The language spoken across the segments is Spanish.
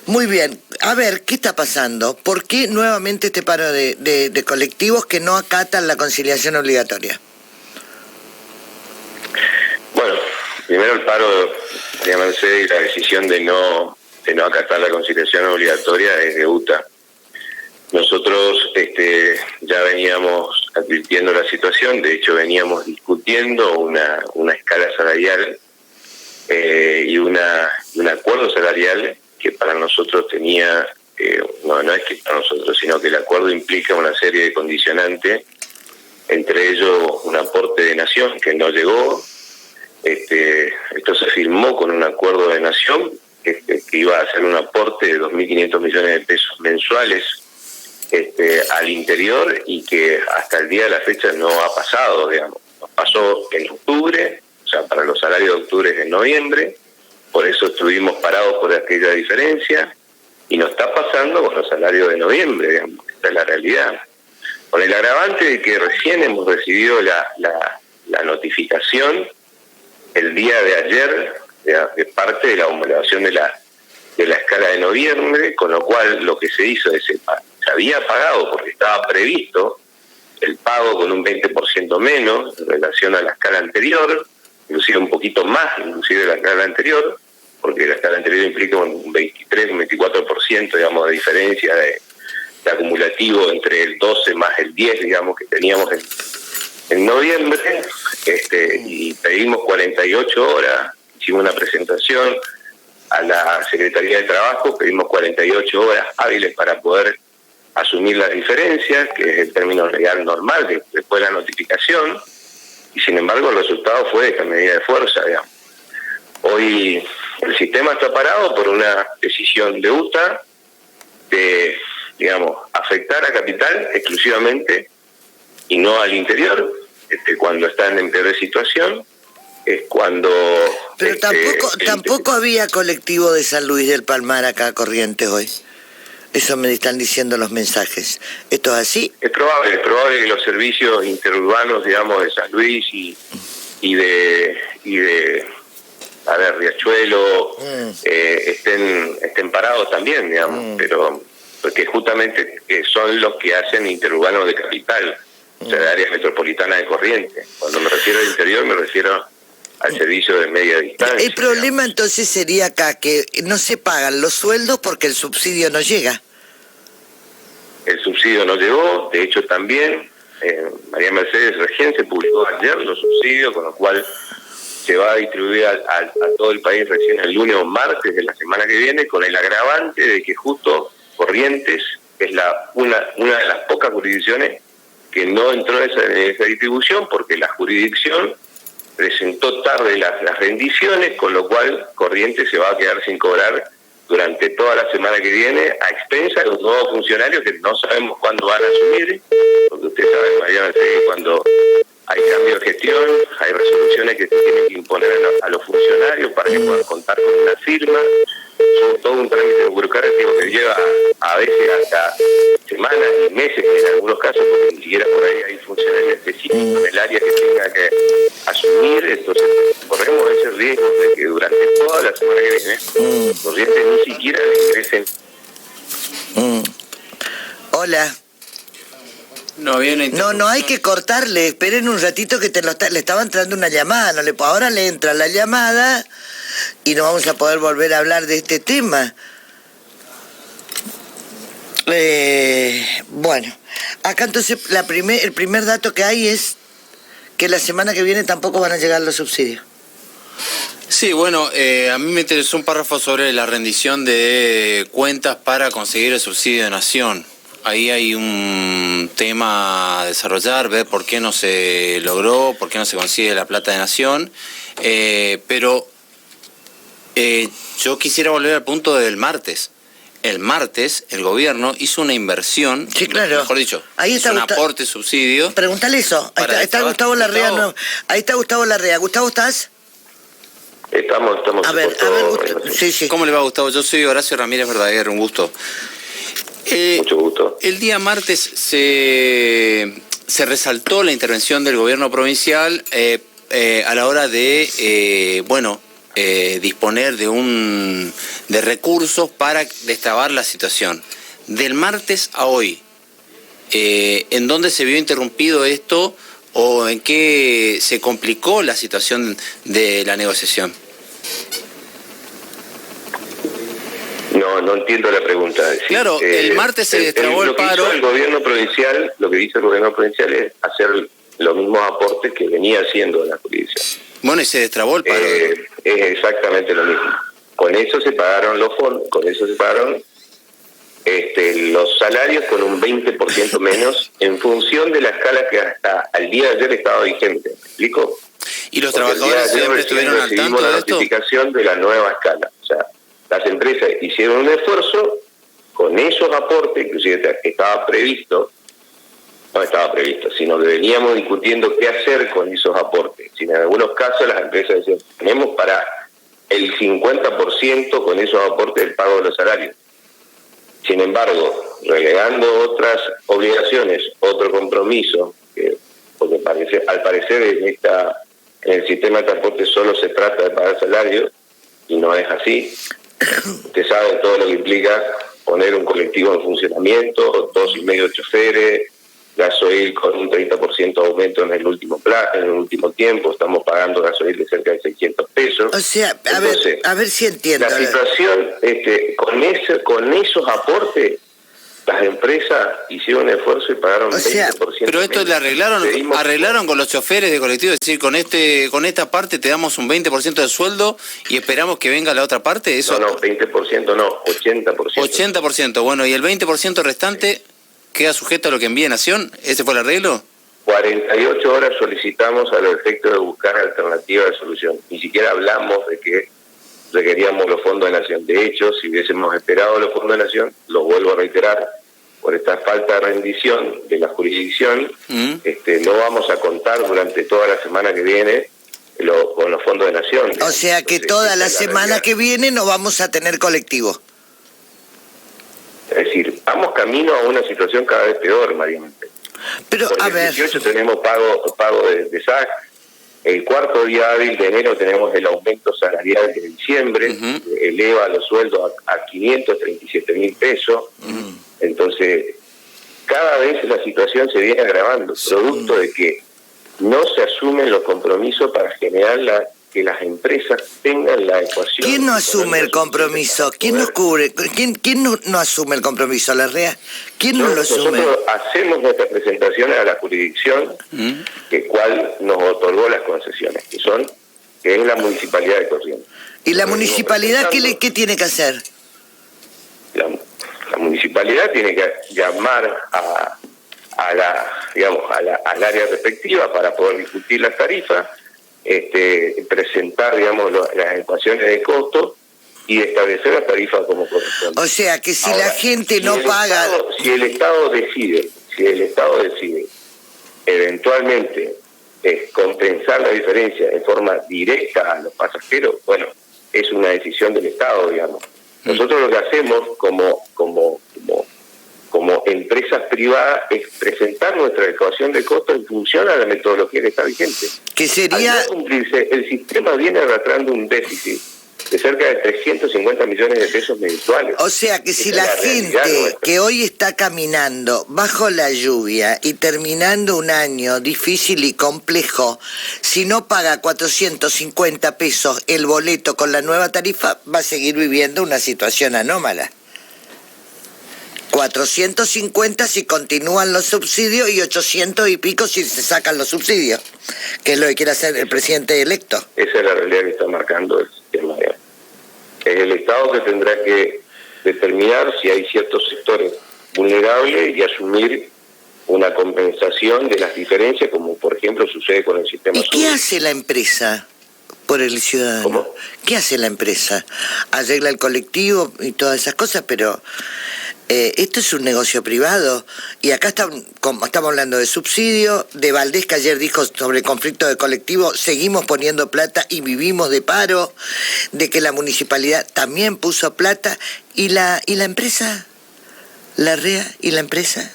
Muy bien. A ver, ¿qué está pasando? ¿Por qué nuevamente este paro de colectivos que no acatan la conciliación obligatoria? Bueno, primero el paro de Mercedes y la decisión de no acatar la conciliación obligatoria es de UTA. Nosotros ya veníamos advirtiendo la situación, de hecho veníamos discutiendo una escala salarial y un acuerdo salarial que para nosotros tenía, no es que para nosotros, sino que el acuerdo implica una serie de condicionantes, entre ellos un aporte de nación que no llegó. Esto se firmó con un acuerdo de nación que iba a hacer un aporte de 2.500 millones de pesos mensuales al interior y que hasta el día de la fecha no ha pasado, digamos. Pasó en octubre, o sea, para los salarios de octubre es en noviembre, por eso estuvimos parados por aquella diferencia, y nos está pasando con los salarios de noviembre, digamos. Esta es la realidad. Con el agravante de que recién hemos recibido la notificación el día de ayer de parte de la homologación de la escala de noviembre, con lo cual lo que se hizo es se había pagado porque estaba previsto el pago con un 20% menos en relación a la escala anterior, inclusive un poquito más inclusive de la escala anterior, porque la escala anterior implica un 23, un 24%, digamos, de diferencia de acumulativo entre el 12 más el 10, digamos, que teníamos en noviembre, y pedimos 48 horas, hicimos una presentación a la Secretaría de Trabajo, pedimos 48 horas hábiles para poder asumir las diferencias, que es el término legal normal después de la notificación, y sin embargo el resultado fue esta medida de fuerza, digamos. Hoy el sistema está parado por una decisión de UTA de, digamos, afectar a Capital exclusivamente y no al interior, cuando están en peor situación, es cuando... Pero tampoco había colectivo de San Luis del Palmar acá a Corrientes hoy. Eso me están diciendo los mensajes. ¿Esto es así? Es probable que los servicios interurbanos, digamos, de San Luis y de Riachuelo estén parados también, digamos, pero porque justamente son los que hacen interurbanos de Capital, o sea, de área metropolitana de Corrientes. Cuando me refiero al interior, me refiero al servicio de media distancia. El problema, digamos, entonces sería acá que no se pagan los sueldos porque el subsidio no llega. El subsidio no llegó, de hecho también María Mercedes recién se publicó ayer los subsidios, con lo cual se va a distribuir a todo el país recién el lunes o martes de la semana que viene, con el agravante de que justo Corrientes es una de las pocas jurisdicciones que no entró en esa distribución, porque la jurisdicción presentó tarde las rendiciones, con lo cual Corrientes se va a quedar sin cobrar durante toda la semana que viene, a expensas de los nuevos funcionarios que no sabemos cuándo van a asumir, porque usted sabe, María Mercedes, cuando hay cambio de gestión, hay resoluciones que se tienen que imponer a los funcionarios para que puedan contar con una firma. Es todo un trámite burocrático que lleva a veces hasta semanas y meses en algunos casos, porque ni siquiera por ahí hay funcionarios específicos en el área que tenga que asumir. Entonces corremos ese riesgo de que durante toda la semana que viene los clientes ni siquiera le ingresen. Hola. No hay que cortarle, esperen un ratito que le estaba entrando una llamada, ahora le entra la llamada y no vamos a poder volver a hablar de este tema. Bueno, acá entonces el primer dato que hay es que la semana que viene tampoco van a llegar los subsidios. Sí, bueno, a mí me interesó un párrafo sobre la rendición de cuentas para conseguir el subsidio de nación. Ahí hay un tema a desarrollar, ver por qué no se logró, por qué no se consigue la plata de nación, pero yo quisiera volver al punto del martes. El martes el gobierno hizo una inversión, sí, claro. Mejor dicho, ahí está un aporte subsidio. Pregúntale eso, ahí está Gustavo Larrea. No, ahí está Gustavo Larrea. Gustavo, ¿estás? Estamos. A ver, Gustavo. Sí. ¿Cómo le va, Gustavo? Yo soy Horacio Ramírez Verdaguer, un gusto. Mucho gusto. El día martes se resaltó la intervención del gobierno provincial a la hora de, disponer de recursos para destrabar la situación. Del martes a hoy, ¿en dónde se vio interrumpido esto o en qué se complicó la situación de la negociación? No entiendo la pregunta. Es decir, claro, el martes se destrabó el paro. Lo que dice el gobierno provincial es hacer los mismos aportes que venía haciendo la jurisdicción. Bueno, y se destrabó el paro. Es exactamente lo mismo. Con eso se pagaron los fondos, con eso se pagaron los salarios con un 20% menos en función de la escala que hasta al día de ayer estaba vigente. ¿Me explico? ¿Y los trabajadores siempre estuvieron al tanto de esto? La notificación de la nueva escala. O sea, las empresas hicieron un esfuerzo con esos aportes, inclusive estaba previsto, no estaba previsto, sino que veníamos discutiendo qué hacer con esos aportes. Si en algunos casos las empresas decían, tenemos para el 50% con esos aportes del pago de los salarios. Sin embargo, relegando otras obligaciones, otro compromiso, porque al parecer en el sistema de transporte solo se trata de pagar salarios, y no es así. Usted sabe todo lo que implica poner un colectivo en funcionamiento, 2,5 choferes, gasoil con un 30% de aumento en el último tiempo, estamos pagando gasoil de cerca de 600 pesos. O sea, Entonces, a ver si entiendo. La situación, con esos aportes, las empresas hicieron un esfuerzo y pagaron 20%. Pero esto le arreglaron con los choferes de colectivo, es decir, con esta parte te damos un 20% de sueldo y esperamos que venga la otra parte. Eso. No, 20% no, 80%. 80%, bueno, y el 20% restante queda sujeto a lo que envíe Nación. ¿Ese fue el arreglo? 48 horas solicitamos a los efectos de buscar alternativas de solución. Ni siquiera hablamos de que requeríamos los fondos de Nación. De hecho, si hubiésemos esperado los fondos de Nación, lo vuelvo a reiterar, por esta falta de rendición de la jurisdicción, no vamos a contar durante toda la semana que viene con los fondos de Nación. O sea que toda la semana que viene no vamos a tener colectivo. Es decir, vamos camino a una situación cada vez peor, María Monte. Pero, Porque a ver... el 18 tenemos pago de SAC, el cuarto día hábil de enero tenemos el aumento salarial de diciembre, eleva los sueldos a 537.000 pesos, entonces cada vez la situación se viene agravando, producto de que no se asumen los compromisos para generar que las empresas tengan la ecuación. ¿Quién no asume el compromiso? ¿Quién nos cubre? ¿Quién no asume el compromiso? ¿La REA? ¿Quién no lo asume? Nosotros hacemos nuestras presentaciones a la jurisdicción, cual nos otorgó las concesiones, que es la Municipalidad de Corrientes. ¿Y la municipalidad qué tiene que hacer? La municipalidad tiene que llamar al área respectiva para poder discutir las tarifas, presentar, las ecuaciones de costo y establecer las tarifas como corresponde. O sea, que si ahora, la gente no paga... Si el Estado decide eventualmente compensar la diferencia en forma directa a los pasajeros, bueno, es una decisión del Estado, digamos. Nosotros lo que hacemos como empresas privadas es presentar nuestra ecuación de costo en función a la metodología que está vigente. Que sería... Al no cumplirse, el sistema viene arrastrando un déficit de cerca de 350 millones de pesos mensuales. O sea que si la gente que hoy está caminando bajo la lluvia y terminando un año difícil y complejo, si no paga 450 pesos el boleto con la nueva tarifa, va a seguir viviendo una situación anómala. 450 si continúan los subsidios y 800 y pico si se sacan los subsidios, que es lo que quiere hacer el presidente electo. Esa es la realidad que está marcando el sistema. Es el Estado que tendrá que determinar si hay ciertos sectores vulnerables y asumir una compensación de las diferencias, como por ejemplo sucede con el sistema. ¿Y qué hace la empresa por el ciudadano? ¿Cómo? ¿Qué hace la empresa? Arregla el colectivo y todas esas cosas, pero esto es un negocio privado y acá estamos hablando de subsidio, de Valdés que ayer dijo sobre el conflicto de colectivo, seguimos poniendo plata y vivimos de paro, de que la municipalidad también puso plata y la empresa, la REA y la empresa.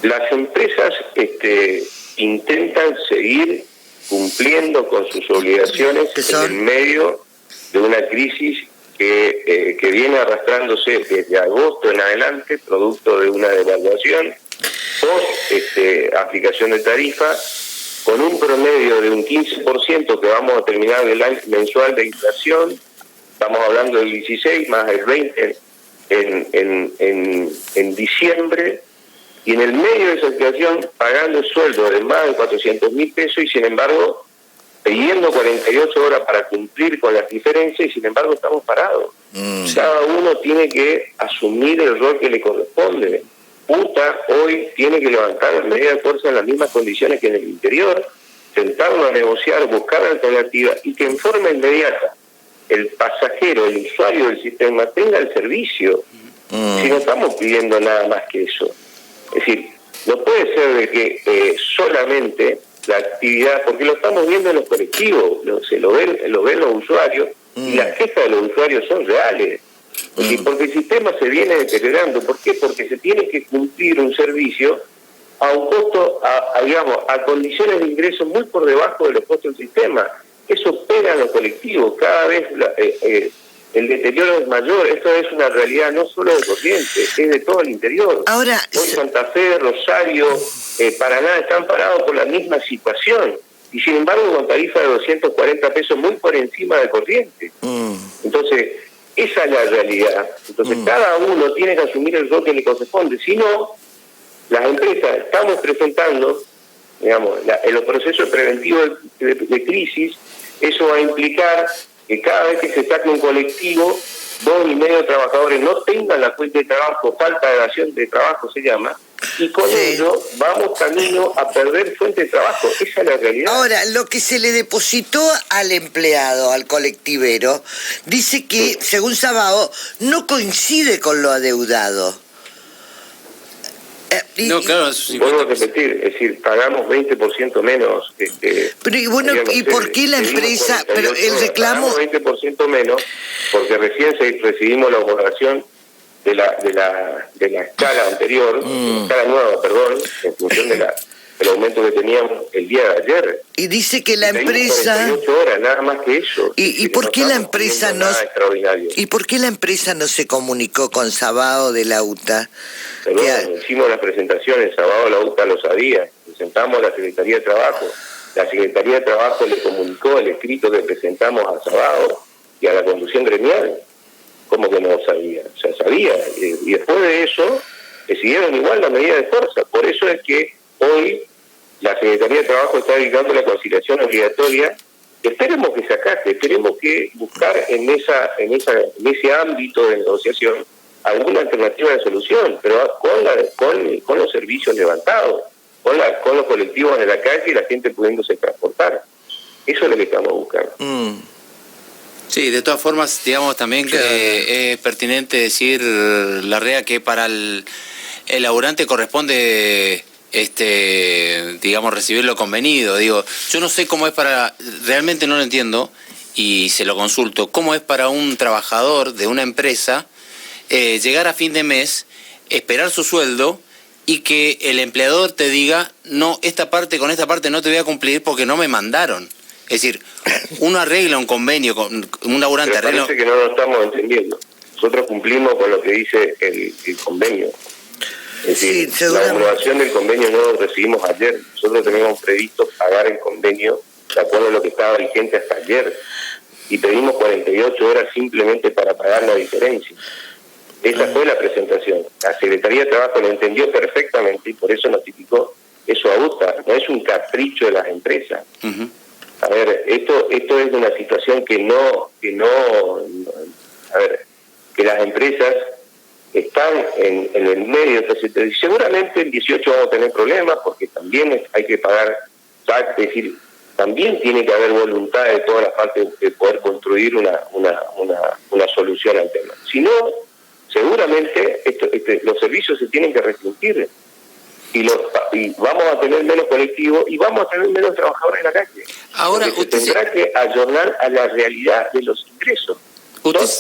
Las empresas intentan seguir cumpliendo con sus obligaciones en el medio de una crisis que viene arrastrándose desde agosto en adelante, producto de una devaluación, post aplicación de tarifa, con un promedio de un 15% que vamos a terminar el año mensual de inflación. Estamos hablando del 16 más el 20 en diciembre, y en el medio de esa situación pagando el sueldo de más de 400.000 pesos y sin embargo pidiendo 48 horas para cumplir con las diferencias, y sin embargo estamos parados. Cada uno tiene que asumir el rol que le corresponde. UTA hoy tiene que levantar las medidas de fuerza en las mismas condiciones que en el interior, sentarnos a negociar, buscar alternativas, y que en forma inmediata el pasajero, el usuario del sistema tenga el servicio. Si no estamos pidiendo nada más que eso. Es decir, no puede ser de que solamente la actividad, porque lo estamos viendo en los colectivos, lo ven los usuarios, y las quejas de los usuarios son reales. Porque el sistema se viene deteriorando. ¿Por qué? Porque se tiene que cumplir un servicio a un costo, a condiciones de ingresos muy por debajo de los costos del sistema. Eso pega a los colectivos, cada vez el deterioro es mayor. Esto es una realidad no solo de Corrientes, es de todo el interior. Ahora, hoy Santa Fe, Rosario, Paraná están parados por la misma situación, y sin embargo con tarifa de 240 pesos muy por encima de Corrientes. Entonces, esa es la realidad. Entonces, cada uno tiene que asumir el rol que le corresponde. Si no, las empresas estamos presentando, digamos, en los procesos preventivos de crisis, eso va a implicar que cada vez que se saque un colectivo, 2,5 trabajadores no tengan la fuente de trabajo, falta de dación de trabajo se llama, y con ello vamos camino a perder fuente de trabajo. Esa es la realidad. Ahora, lo que se le depositó al empleado, al colectivero, dice que, según Sabao, no coincide con lo adeudado. No, claro, vuelvo a repetir, es decir, pagamos 20% menos. Pero y bueno, ¿y por qué la empresa, pero el reclamo? Pagamos 20% menos porque recién recibimos la homologación de la escala anterior, escala nueva, perdón, en función del aumento que teníamos el día de ayer. Y dice que la empresa... 48 horas, nada más que eso. ¿Y por qué la empresa no... ¿Y por qué la empresa no se comunicó con Sabao de la UTA? Perdón, hicimos la presentación, el Sabao la UTA lo sabía, presentamos a la Secretaría de Trabajo. La Secretaría de Trabajo le comunicó el escrito que presentamos a Sabao y a la conducción gremial. ¿Cómo que no lo sabía? O sea, sabía. Y después de eso, decidieron igual la medida de fuerza. Por eso es que hoy la Secretaría de Trabajo está dedicando la conciliación obligatoria. Esperemos que se acate, esperemos que buscar en ese ámbito de negociación alguna alternativa de solución, pero con los servicios levantados, con los colectivos en la calle y la gente pudiéndose transportar. Eso es lo que estamos buscando. Sí, de todas formas, digamos también que es pertinente decir, Larrea, que para el laburante corresponde, digamos, recibir lo convenido. Digo, yo no sé cómo es realmente no lo entiendo y se lo consulto, cómo es para un trabajador de una empresa llegar a fin de mes, esperar su sueldo y que el empleador te diga, no, con esta parte no te voy a cumplir porque no me mandaron. Es decir, uno arregla un convenio con un laburante. Pero parece que no lo estamos entendiendo. Nosotros cumplimos con lo que dice el convenio. Es decir, la homologación del convenio no lo recibimos ayer. Nosotros teníamos previsto pagar el convenio de acuerdo a lo que estaba vigente hasta ayer. Y pedimos 48 horas simplemente para pagar la diferencia. Esa fue la presentación. La Secretaría de Trabajo lo entendió perfectamente y por eso notificó eso a UTA. No es un capricho de las empresas. A ver, esto es una situación que las empresas están en el medio de esta situación. Seguramente el 18 vamos a tener problemas porque también hay que pagar tax, es decir, también tiene que haber voluntad de todas las partes de poder construir una solución alterna. Si no, seguramente los servicios se tienen que restringir y vamos a tener menos colectivos y vamos a tener menos trabajadores en la calle. Ahora usted tendrá que ayornar a la realidad de los ingresos.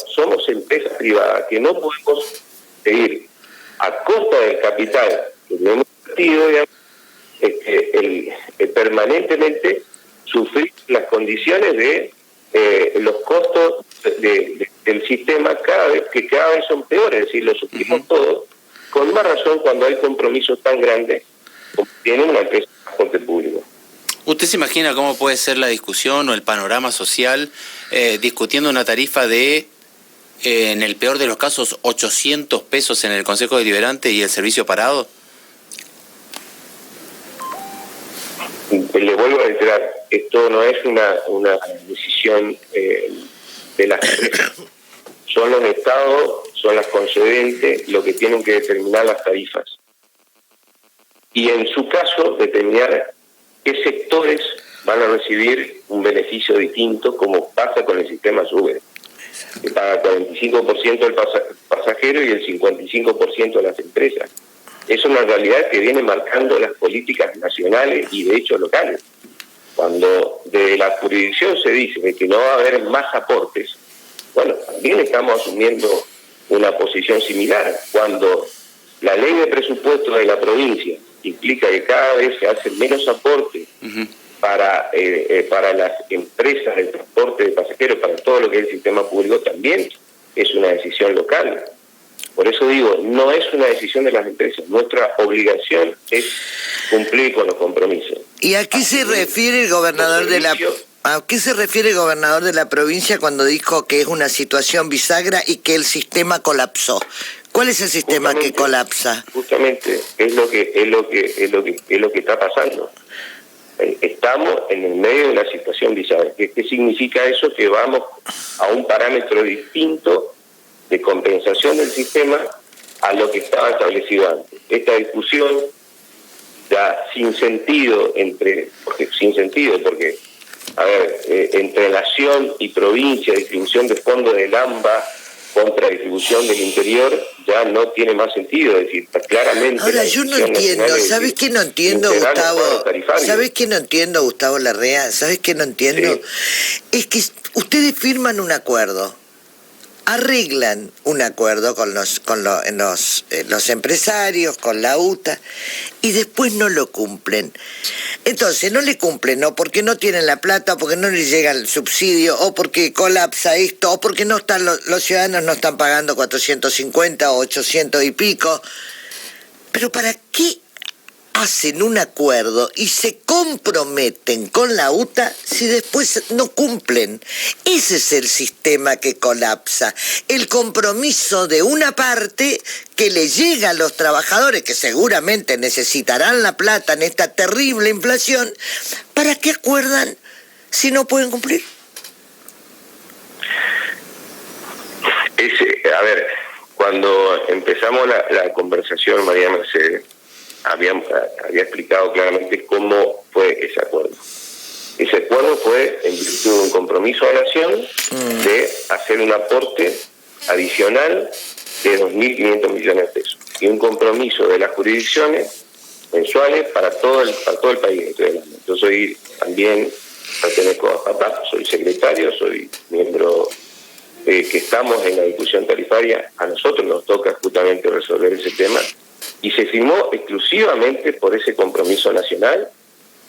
Somos empresas privadas que no podemos seguir a costa del capital que hemos invertido permanentemente sufrir las condiciones de los costos del sistema cada vez son peores, es decir, lo sufrimos todos, con más razón cuando hay compromisos tan grandes como tiene una empresa de transporte público. ¿Usted se imagina cómo puede ser la discusión o el panorama social discutiendo una tarifa de, en el peor de los casos, 800 pesos en el Consejo Deliberante y el servicio parado? Le vuelvo a reiterar, esto no es una decisión de las empresas. Son los estados, son las concedentes lo que tienen que determinar las tarifas. Y en su caso, determinar qué sectores van a recibir un beneficio distinto, como pasa con el sistema Uber, que paga 45% el pasajero y el 55% de las empresas. Es una realidad que viene marcando las políticas nacionales y de hecho locales. Cuando de la jurisdicción se dice de que no va a haber más aportes, bueno, también estamos asumiendo una posición similar. Cuando la ley de presupuesto de la provincia implica que cada vez se hace menos aporte para las empresas del transporte de pasajeros, para todo lo que es el sistema público, también es una decisión local. Por eso digo, no es una decisión de las empresas. Nuestra obligación es cumplir con los compromisos. ¿Y a qué se refiere el gobernador ¿A qué se refiere el gobernador de la provincia cuando dijo que es una situación bisagra y que el sistema colapsó? ¿Cuál es el sistema que colapsa? Justamente es lo que está pasando. Estamos en el medio de una situación bisagra. ¿Qué significa eso? Que vamos a un parámetro distinto de compensación del sistema a lo que estaba establecido antes. Esta discusión ya sin sentido porque a ver, entre nación y provincia, distribución de fondos del AMBA contra distribución del interior, ya no tiene más sentido. Es decir, claramente... Ahora, yo no entiendo, ¿sabes qué no entiendo, Gustavo? ¿Sabes qué no entiendo, Gustavo Larrea? ¿Sabes qué no entiendo? Sí. Es que ustedes firman un acuerdo, arreglan un acuerdo con los empresarios, con la UTA, y después no lo cumplen. Entonces, no le cumplen, ¿no? Porque no tienen la plata, o porque no les llega el subsidio, o porque colapsa esto, o porque no están los ciudadanos no están pagando 450 o 800 y pico. Pero ¿para qué hacen un acuerdo y se comprometen con la UTA si después no cumplen? Ese es el sistema que colapsa. El compromiso de una parte que le llega a los trabajadores, que seguramente necesitarán la plata en esta terrible inflación. ¿Para qué acuerdan si no pueden cumplir? A ver, cuando empezamos la conversación, María Mercedes, había explicado claramente cómo fue ese acuerdo. Ese acuerdo fue en virtud de un compromiso de nación de hacer un aporte adicional de 2.500 millones de pesos y un compromiso de las jurisdicciones mensuales para todo el país. Yo soy también, pertenezco a APAP, soy secretario, soy miembro que estamos en la discusión tarifaria. A nosotros nos toca justamente resolver ese tema. Y se firmó exclusivamente por ese compromiso nacional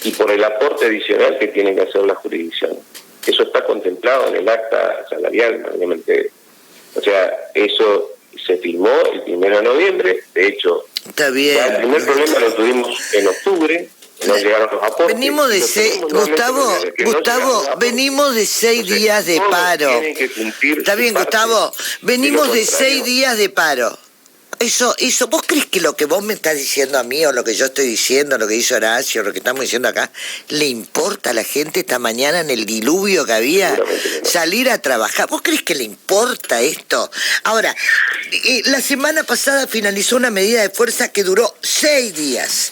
y por el aporte adicional que tienen que hacer las jurisdicciones. Eso está contemplado en el acta salarial, obviamente. O sea, eso se firmó el 1 de noviembre. De hecho, está bien. El primer problema lo tuvimos en octubre. No llegaron los aportes. Venimos de Gustavo, venimos de 6 días de paro. Está bien, Gustavo, venimos de 6 días de paro. Eso, ¿vos crees que lo que vos me estás diciendo a mí, o lo que yo estoy diciendo, lo que dice Horacio, lo que estamos diciendo acá, le importa a la gente esta mañana en el diluvio que había salir a trabajar? ¿Vos crees que le importa esto? Ahora, la semana pasada finalizó una medida de fuerza que duró 6 días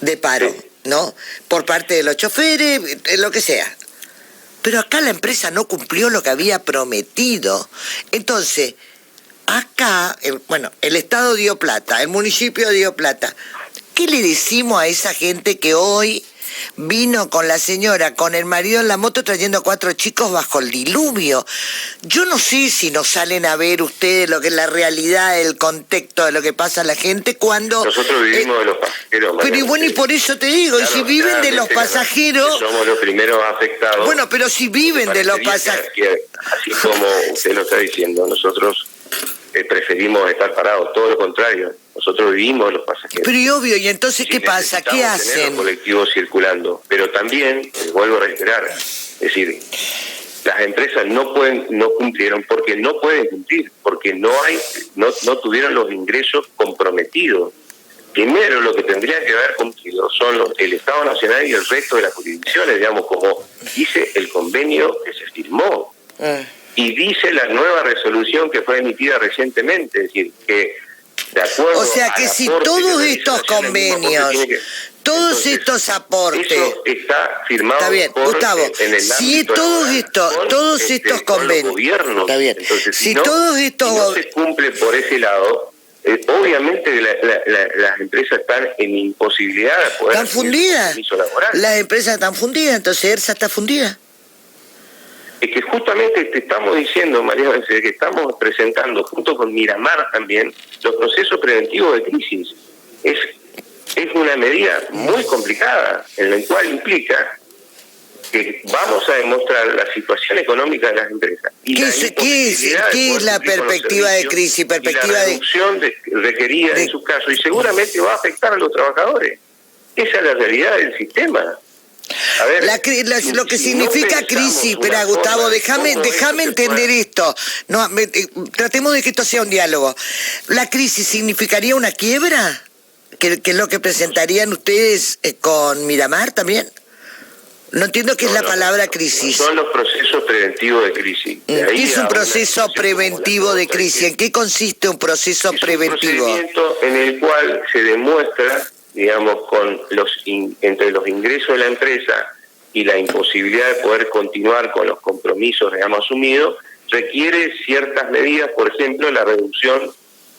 de paro, ¿no? Por parte de los choferes, lo que sea. Pero acá la empresa no cumplió lo que había prometido. Entonces, acá, el Estado dio plata, el municipio dio plata. ¿Qué le decimos a esa gente que hoy vino con la señora, con el marido en la moto trayendo a 4 chicos bajo el diluvio. Yo no sé si nos salen a ver ustedes lo que es la realidad, el contexto de lo que pasa a la gente cuando... Nosotros vivimos de los pasajeros. Pero y bueno, y por eso te digo, claro, y si viven de los pasajeros... Somos los primeros afectados. Bueno, pero si viven de los pasajeros... Así como usted lo está diciendo, nosotros preferimos estar parados, todo lo contrario. Nosotros vivimos de los pasajeros. Pero y obvio, ¿y entonces qué pasa? ¿Qué hacen? Tener los colectivos circulando, pero también, vuelvo a reiterar, es decir, las empresas no cumplieron porque no pueden cumplir, porque no tuvieron los ingresos comprometidos. Primero, lo que tendría que haber cumplido son el Estado Nacional y el resto de las jurisdicciones, digamos, como dice el convenio que se firmó. Y dice la nueva resolución que fue emitida recientemente, es decir, que de acuerdo, o sea que si todos estos convenios, todos estos aportes, eso está firmado. Está bien, por, Gustavo, si todos estos convenios, está bien. Entonces, si todos estos si no se cumple por ese lado, obviamente las empresas están en imposibilidad de poder están fundidas, las empresas están fundidas, entonces ERSA está fundida. Es que justamente te estamos diciendo, María, que estamos presentando junto con Miramar también los procesos preventivos de crisis. Es una medida muy complicada, en la cual implica que vamos a demostrar la situación económica de las empresas. Y ¿Qué es la perspectiva de crisis? Perspectiva la reducción requerida en su caso, y seguramente va a afectar a los trabajadores. Esa es la realidad del sistema. A ver, lo que significa crisis, espera Gustavo, déjame entender esto. No, tratemos de que esto sea un diálogo. ¿La crisis significaría una quiebra? ¿Que es lo que presentarían ustedes con Miramar también? No entiendo qué es la palabra crisis. Son los procesos preventivos de crisis. ¿Qué es un proceso preventivo de crisis? ¿En qué consiste un proceso preventivo? Un procedimiento en el cual se demuestra, digamos, entre los ingresos de la empresa y la imposibilidad de poder continuar con los compromisos, digamos, asumidos, requiere ciertas medidas, por ejemplo, la reducción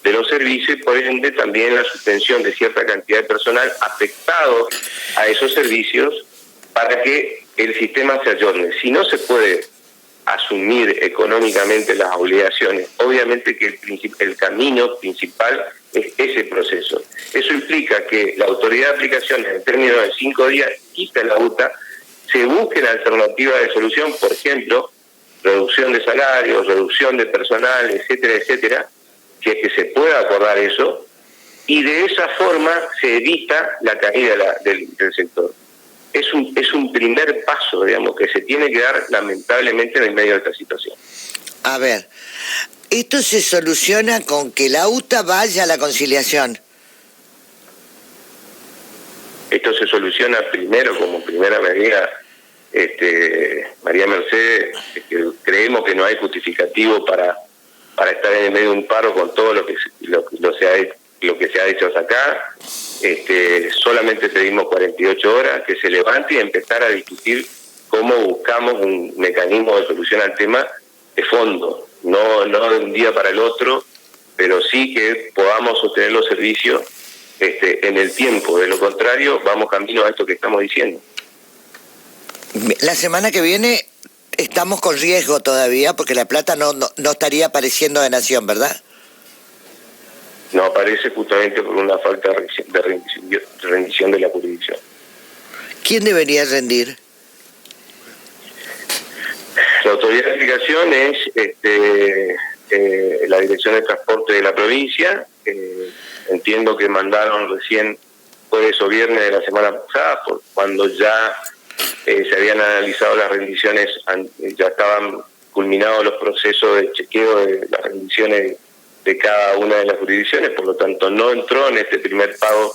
de los servicios y por ende también la suspensión de cierta cantidad de personal afectado a esos servicios para que el sistema se ayorne. Si no se puede asumir económicamente las obligaciones, obviamente que el camino principal es ese proceso. Eso implica que la autoridad de aplicaciones, en términos de 5 días, quita la UTA, se busquen alternativas de solución, por ejemplo, reducción de salarios, reducción de personal, etcétera, etcétera, si es que se pueda acordar eso, y de esa forma se evita la caída del sector. Es un primer paso, digamos, que se tiene que dar lamentablemente en el medio de esta situación. A ver, esto se soluciona con que la UTA vaya a la conciliación. Esto se soluciona primero como primera medida, María Mercedes, que creemos que no hay justificativo para estar en el medio de un paro con todo lo que se ha hecho hasta acá. Solamente pedimos 48 horas, que se levante y empezar a discutir cómo buscamos un mecanismo de solución al tema de fondo, no de un día para el otro, pero sí que podamos sostener los servicios en el tiempo. De lo contrario, vamos camino a esto que estamos diciendo. La semana que viene estamos con riesgo todavía, porque la plata no estaría apareciendo de Nación, ¿verdad? No aparece justamente por una falta de rendición de la jurisdicción. ¿Quién debería rendir? La autoridad de aplicación es la Dirección de Transporte de la provincia. Entiendo que mandaron recién jueves o viernes de la semana pasada, cuando ya se habían analizado las rendiciones, ya estaban culminados los procesos de chequeo de las rendiciones de cada una de las jurisdicciones, por lo tanto no entró en este primer pago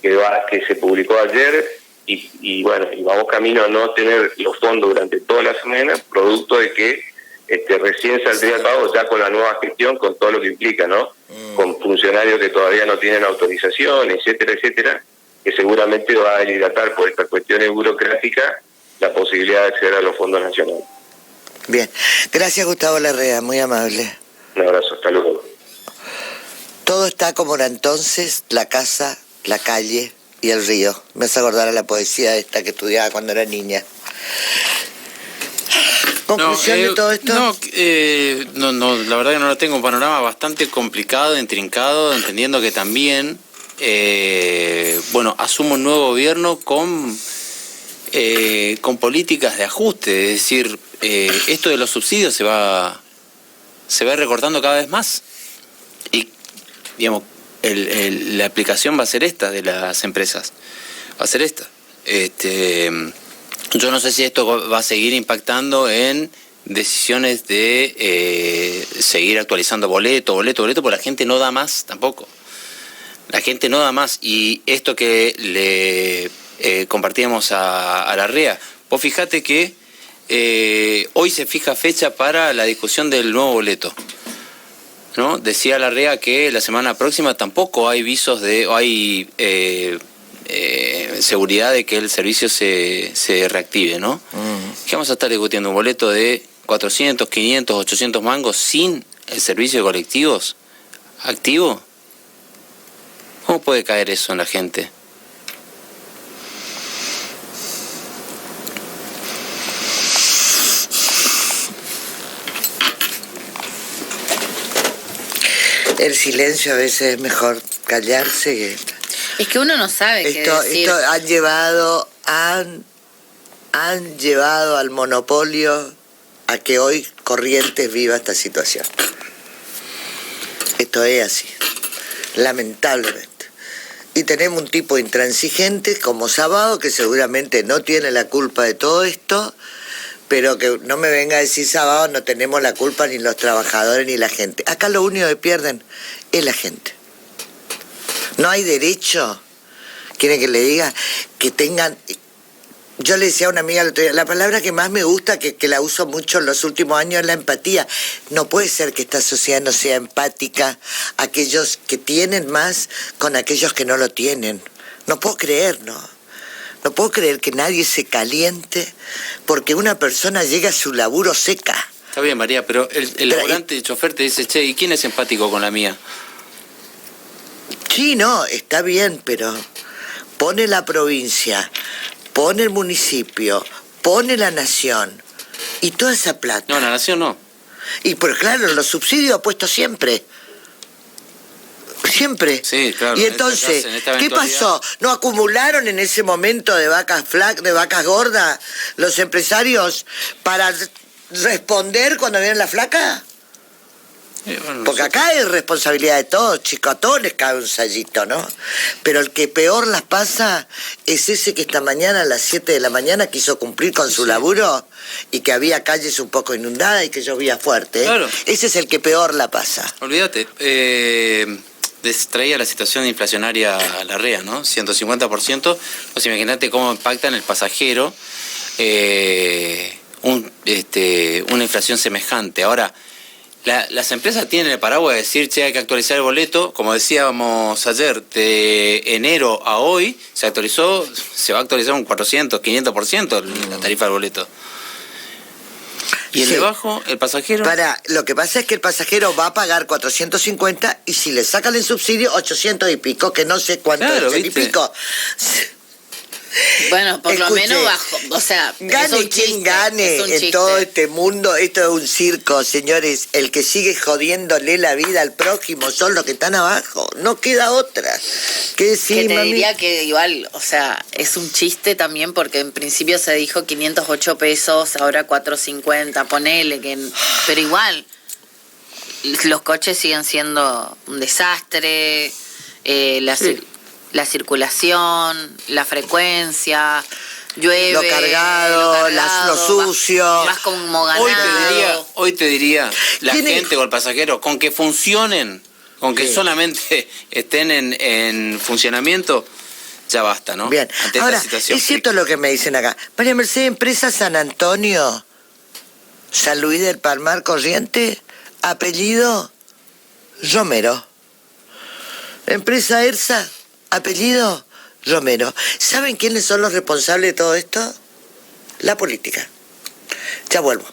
que se publicó ayer, y vamos camino a no tener los fondos durante toda la semana, producto de que recién saldría el pago ya con la nueva gestión, con todo lo que implica, ¿no? Con funcionarios que todavía no tienen autorización, etcétera, etcétera, que seguramente va a dilatar por estas cuestiones burocráticas la posibilidad de acceder a los fondos nacionales. Bien, gracias Gustavo Larrea, muy amable. Un abrazo, hasta luego. Todo está como era entonces, la casa, la calle, y el río. Me hace acordar a la poesía esta que estudiaba cuando era niña. ¿Conclusión de todo esto? No, la verdad que no lo tengo. Un panorama bastante complicado, intrincado, entendiendo que también, asumo un nuevo gobierno con políticas de ajuste. Es decir, esto de los subsidios se va recortando cada vez más. Y, digamos, la aplicación va a ser esta de las empresas. Va a ser esta. Yo no sé si esto va a seguir impactando en decisiones de seguir actualizando boleto, porque la gente no da más tampoco. La gente no da más. Y esto que le compartíamos a Larrea, vos fijate que hoy se fija fecha para la discusión del nuevo boleto, ¿no? Decía Larrea que la semana próxima tampoco hay visos seguridad de que el servicio se reactive, ¿no? ¿Qué vamos a estar discutiendo? ¿Un boleto de 400, 500, 800 mangos sin el servicio de colectivos activo? ¿Cómo puede caer eso en la gente? El silencio a veces es mejor callarse que... Es que uno no sabe qué decir. Esto han llevado al monopolio a que hoy Corrientes viva esta situación. Esto es así, lamentablemente. Y tenemos un tipo intransigente como Sábado, que seguramente no tiene la culpa de todo esto, pero que no me venga a decir Sábado, no tenemos la culpa ni los trabajadores ni la gente. Acá lo único que pierden es la gente. No hay derecho, quieren que le diga, que tengan... Yo le decía a una amiga el otro día, la palabra que más me gusta, que la uso mucho en los últimos años, es la empatía. No puede ser que esta sociedad no sea empática, aquellos que tienen más con aquellos que no lo tienen. No puedo creer, ¿no? No puedo creer que nadie se caliente porque una persona llega a su laburo seca. Está bien, María, pero el laburante, el chofer te dice, che, ¿y quién es empático con la mía? Sí, no, está bien, pero pone la provincia, pone el municipio, pone la nación y toda esa plata. No, la nación no. Y pues claro, los subsidios ha puesto siempre. Siempre. Sí, claro. Y entonces, ¿qué pasó? ¿No acumularon en ese momento de vacas gordas los empresarios para responder cuando viene la flaca? Porque acá es responsabilidad de todos, chicos, a todos les cabe un sayito, ¿no? Pero el que peor las pasa es ese que esta mañana a las 7 de la mañana quiso cumplir con su laburo y que había calles un poco inundadas y que llovía fuerte. Claro. Ese es el que peor la pasa. Olvídate, traía la situación inflacionaria a Larrea, ¿no? 150%, pues imagínate cómo impacta en el pasajero una inflación semejante. Ahora, las empresas tienen el paraguas de decir, che, hay que actualizar el boleto. Como decíamos ayer, de enero a hoy se va a actualizar un 400, 500% la tarifa del boleto. Y el de abajo, el pasajero... Lo que pasa es que el pasajero va a pagar 450 y si le sacan el subsidio, 800 y pico, que no sé cuánto es el y pico. Bueno, por lo menos bajo, o sea, gane quien gane en todo este mundo, esto es un circo, señores. El que sigue jodiéndole la vida al prójimo son los que están abajo, no queda otra. ¿Qué decir, que te mami? diría que igual, o sea, es un chiste también porque en principio se dijo 508 pesos, ahora 450, ponele, pero igual, los coches siguen siendo un desastre, la circulación, la frecuencia, llueve, lo cargado, lo sucio. Vas como ganado. Hoy te diría la gente o el pasajero, con que funcionen, con que solamente estén en funcionamiento, ya basta, ¿no? Bien, ante ahora, esta situación es cierto lo que me dicen acá. María Mercedes, empresa San Antonio, San Luis del Palmar, Corrientes, apellido Romero. Empresa ERSA, apellido Romero. ¿Saben quiénes son los responsables de todo esto? La política. Ya vuelvo.